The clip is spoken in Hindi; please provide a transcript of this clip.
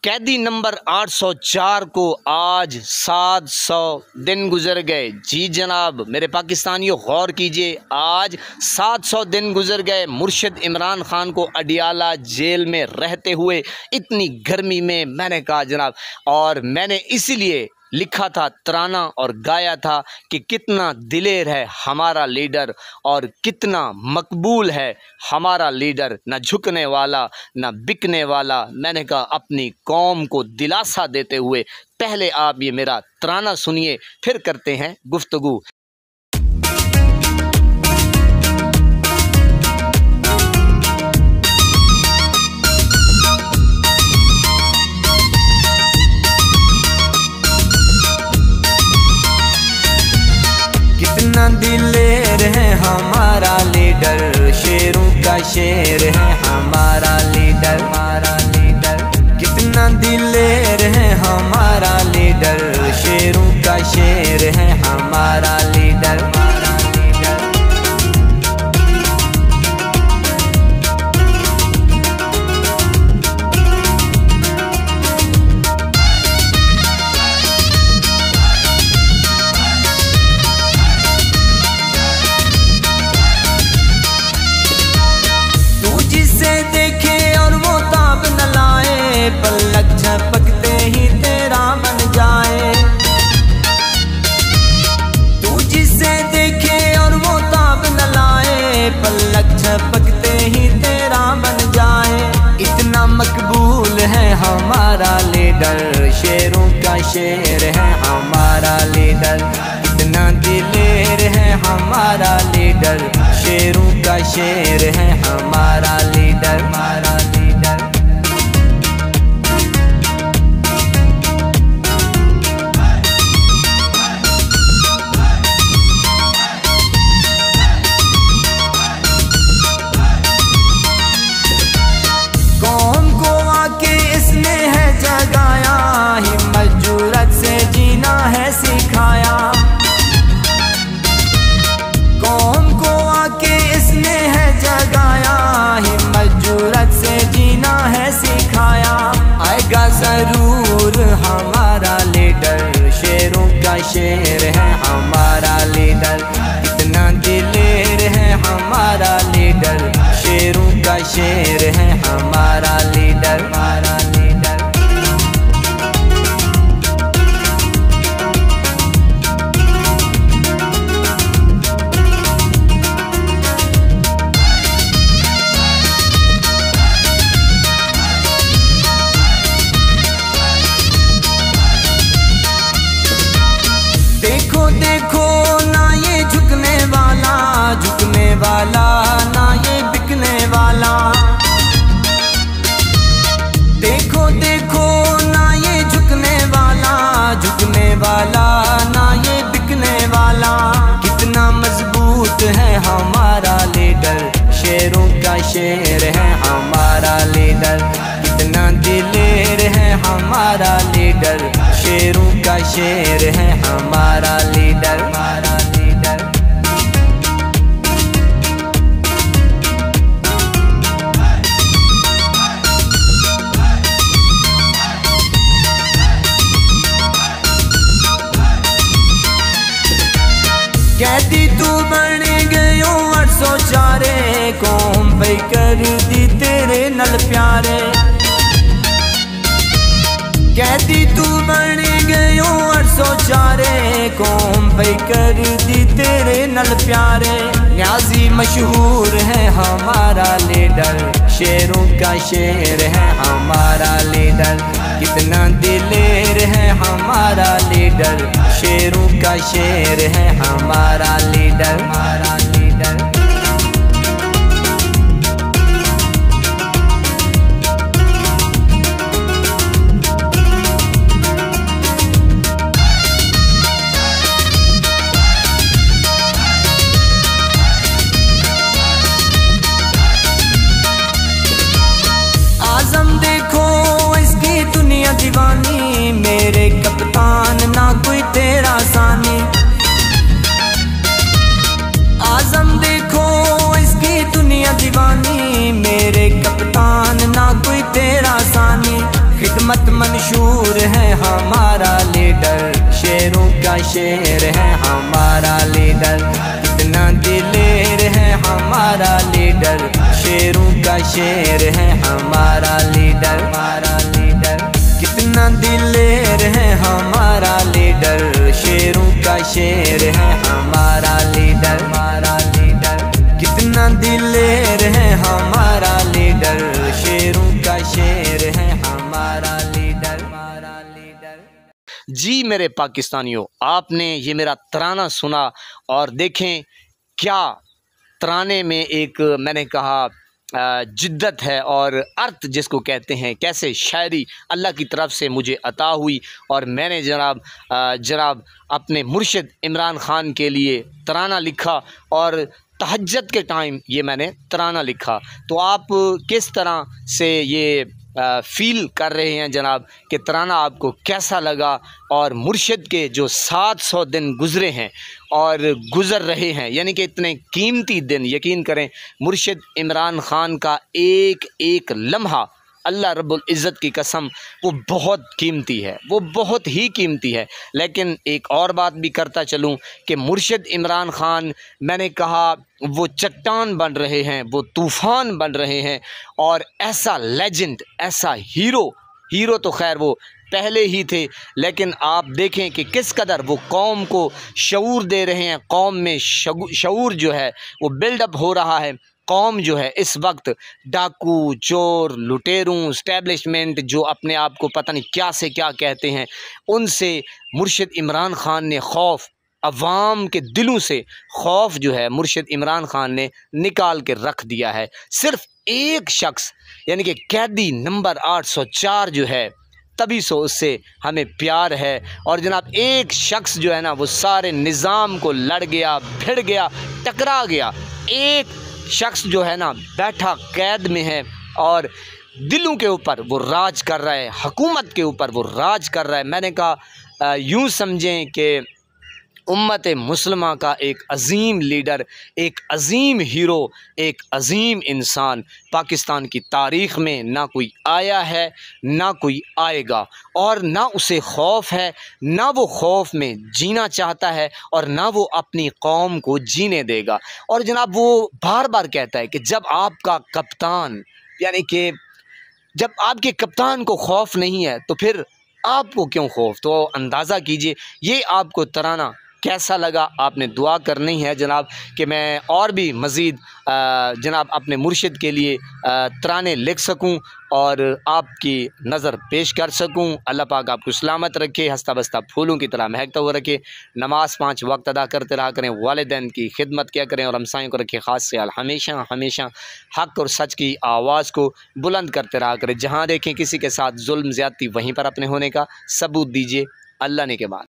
कैदी नंबर 804 को आज 700 दिन गुजर गए। जी जनाब मेरे पाकिस्तानियों गौर कीजिए, आज 700 दिन गुजर गए मुर्शिद इमरान खान को अडियाला जेल में रहते हुए, इतनी गर्मी में। मैंने कहा जनाब, और मैंने इसीलिए लिखा था तराना और गाया था कि कितना दिलेर है हमारा लीडर और कितना मकबूल है हमारा लीडर, न झुकने वाला न बिकने वाला। मैंने कहा अपनी कौम को दिलासा देते हुए पहले आप ये मेरा तराना सुनिए, फिर करते हैं गुफ्तगू। कितना दिलेर है हमारा लीडर, शेरों का शेर है हमारा लीडर, हमारा लीडर। कितना दिलेर है हमारा लीडर, शेरों का शेर है हमारा लीडर, हमारा लीडर। पलक झपकते ही तेरा बन जाए, तू जिसे देखे और वो ताब न लाए, पलक झपकते ही तेरा बन जाए। इतना मकबूल है हमारा लीडर, शेरों का शेर है हमारा लीडर। इतना दिलेर है हमारा लीडर, शेरों का शेर है हमारा लीडर, हमारा लीडर। सिखाया कौम को आके इसने है जगाया, हिम्मत जुर्रत से जीना है सिखाया। आएगा जरूर हमारा लीडर, शेरों का शेर है हमारा लीडर। इतना दिलेर है हमारा लीडर, शेरों का शेर है हमारा लीडर, हमारा लीडर। देखो देखो ना ये झुकने वाला, झुकने वाला ना ये बिकने वाला। देखो देखो ना ये झुकने वाला, झुकने वाला ना ये बिकने वाला। कितना मजबूत है हमारा लीडर, शेरों का शेर है हमारा लीडर। कितना दिलेर है हमारा लीडर, शेरों का शेर है हमारा लीडर, हमारा लीडर। कैदी तू बन गयो 804, कौम पे कर दी तेरे नल प्यारे। कैदी तू बन गयो 804, कौम पे कर दी तेरे नल प्यारे। न्याजी मशहूर है हमारा लीडर, शेरों का शेर है हमारा लीडर। कितना दिलेर है हमारा लीडर, शेरों का शेर है हमारा लीडर, हमारा लीडर। आजम देखो इसकी दुनिया दीवानी, मेरे कप्तान ना कोई तेरा सानी। आजम देखो इसकी दुनिया दीवानी, मेरे कप्तान ना कोई तेरा सानी। खिदमत उम्मत मंशूर है हमारा लीडर, शेरों का शेर है हमारा लीडर। कितना दिलेर है हमारा लीडर, शेरों का शेर है हमारा लीडर, हमारा लीडर। कितना दिलेर है हमारा लीडर, शेरों का शेर है हमारा लीडर, हमारा लीडर। कितना दिलेर है हमारा लीडर, शेरों का शेर है हमारा लीडर, हमारा लीडर। जी मेरे पाकिस्तानियों, आपने ये मेरा तराना सुना और देखें क्या तराने में एक मैंने कहा जिद्दत है और अर्थ जिसको कहते हैं, कैसे शायरी अल्लाह की तरफ से मुझे अता हुई और मैंने जनाब अपने मुर्शिद इमरान ख़ान के लिए तराना लिखा और तहज्जुद के टाइम ये मैंने तराना लिखा। तो आप किस तरह से ये फ़ील कर रहे हैं जनाब कि तराना आपको कैसा लगा? और मुर्शिद के जो 700 दिन गुज़रे हैं और गुज़र रहे हैं, यानी कि इतने कीमती दिन, यकीन करें मुर्शिद इमरान ख़ान का एक एक लम्हा अल्लाह रब्बुल इज़्ज़त की कसम वो बहुत कीमती है, वो बहुत ही कीमती है। लेकिन एक और बात भी करता चलूँ कि मुर्शिद इमरान ख़ान मैंने कहा वो चट्टान बन रहे हैं, वो तूफ़ान बन रहे हैं और ऐसा लेजेंड, ऐसा हीरो तो खैर वो पहले ही थे, लेकिन आप देखें कि किस कदर वो कौम को शऊर दे रहे हैं, कौम में शऊर जो है वो बिल्डअप हो रहा है। कौम जो है इस वक्त डाकू, चोर, लुटेरों, इस्टेब्लिशमेंट जो अपने आप को पता नहीं क्या से क्या कहते हैं, उनसे मुर्शिद इमरान ख़ान ने खौफ, अवाम के दिलों से खौफ जो है मुर्शिद इमरान ख़ान ने निकाल के रख दिया है। सिर्फ एक शख्स यानी कि कैदी नंबर 804 जो है तभी सो उससे हमें प्यार है। और जनाब एक शख्स जो है ना वो सारे निज़ाम को लड़ गया, भिड़ गया, टकरा गया। एक शख्स जो है ना बैठा कैद में है और दिलों के ऊपर वो राज कर रहा है, हुकूमत के ऊपर वो राज कर रहा है। मैंने कहा यूँ समझें कि उम्मत मुस्लिमा का एक अज़ीम लीडर, एक अज़ीम हीरो, एक अज़ीम इंसान पाकिस्तान की तारीख़ में ना कोई आया है, ना कोई आएगा और ना उसे खौफ है, ना वो खौफ में जीना चाहता है और ना वो अपनी कौम को जीने देगा। और जनाब वो बार बार कहता है कि जब आपका कप्तान, यानी कि जब आपके कप्तान को खौफ नहीं है तो फिर आपको क्यों खौफ? तो अंदाज़ा कीजिए ये आपको तराना कैसा लगा। आपने दुआ करनी है जनाब कि मैं और भी मज़ीद जनाब अपने मुर्शिद के लिए तराने लिख सकूं और आपकी नज़र पेश कर सकूं। अल्लाह पाक आपको सलामत रखे, हंसता बसता फूलों की तरह महकता हुआ रखे। नमाज 5 वक्त अदा करते रहा करें, वालिदैन की खिदमत किया करें और हमसायों को रखे ख़ास ख्याल। हमेशा हमेशा हक़ और सच की आवाज़ को बुलंद करते रहा करें। जहाँ देखें किसी के साथ जुल्म ज़्यादती वहीं पर अपने होने का सबूत दीजिए। अल्लाह ने के बाद।